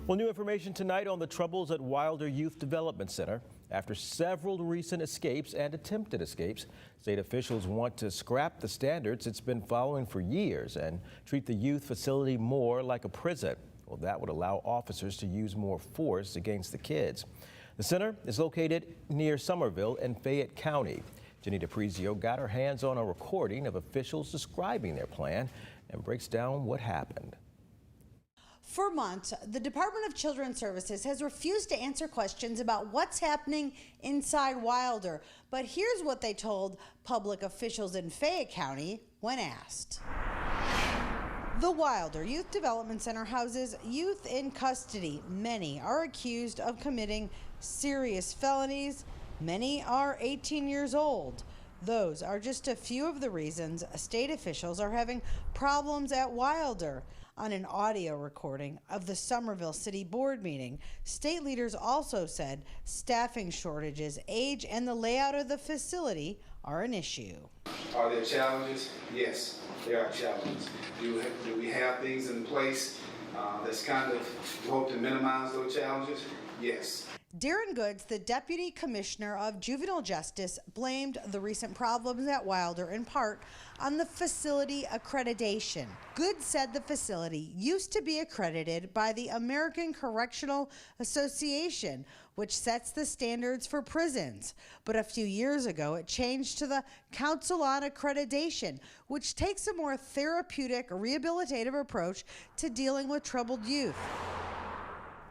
Well, new information tonight on the troubles at Wilder Youth Development Center. After several recent escapes and attempted escapes, state officials want to scrap the standards it's been following for years and treat the youth facility more like a prison. Well, that would allow officers to use more force against the kids. The center is located near Somerville in Fayette County. Jenny DiPrizio got her hands on a recording of officials describing their plan and breaks down what happened. For months, the Department of Children's Services has refused to answer questions about what's happening inside Wilder. But here's what they told public officials in Fayette County when asked. The Wilder Youth Development Center houses youth in custody. Many are accused of committing serious felonies. Many are 18 years old. Those are just a few of the reasons state officials are having problems at Wilder. On an audio recording of the Somerville City Board meeting, state leaders also said staffing shortages, age, and the layout of the facility are an issue. Are there challenges? Yes, there are challenges. Do we have things in place that's kind of hope to minimize those challenges? Yes. Darren Goods, the Deputy Commissioner of Juvenile Justice, blamed the recent problems at Wilder in part on the facility accreditation. Goods said the facility used to be accredited by the American Correctional Association, which sets the standards for prisons. But a few years ago, it changed to the Council on Accreditation, which takes a more therapeutic, rehabilitative approach to dealing with troubled youth.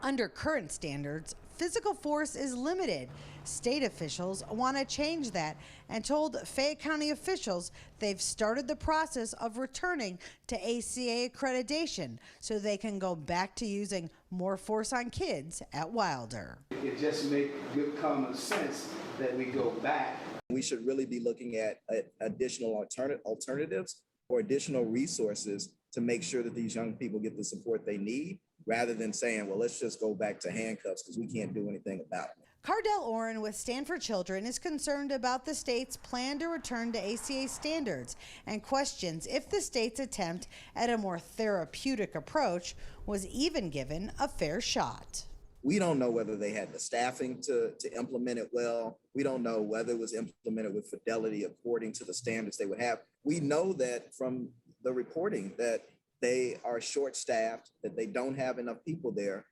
Under current standards, physical force is limited. State officials want to change that and told Fayette County officials they've started the process of returning to ACA accreditation so they can go back to using more force on kids at Wilder. It just makes good common sense that we go back. We should really be looking at additional alternatives or additional resources to make sure that these young people get the support they need, rather than saying, well, let's just go back to handcuffs because we can't do anything about it. Cardell Oren with Stand for Children is concerned about the state's plan to return to ACA standards and questions if the state's attempt at a more therapeutic approach was even given a fair shot. We don't know whether they had the staffing to implement it well. We don't know whether it was implemented with fidelity according to the standards they would have. We know that from the reporting that they are short-staffed, that they don't have enough people there.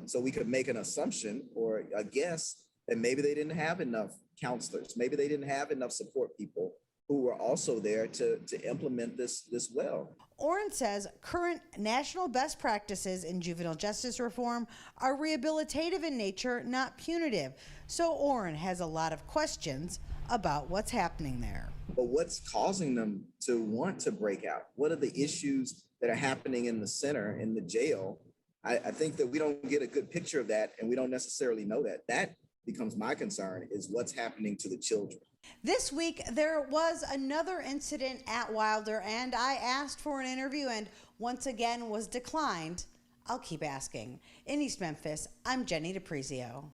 So we could make an assumption or a guess that maybe they didn't have enough counselors. Maybe they didn't have enough support people who were also there to implement this well. Oren says current national best practices in juvenile justice reform are rehabilitative in nature, not punitive. So Oren has a lot of questions about what's happening there. But what's causing them to want to break out? What are the issues that are happening in the center, in the jail? I think that we don't get a good picture of that, and we don't necessarily know that. That becomes my concern, is what's happening to the children. This week, there was another incident at Wilder, and I asked for an interview and once again was declined. I'll keep asking. In East Memphis, I'm Jenny DiPrizio.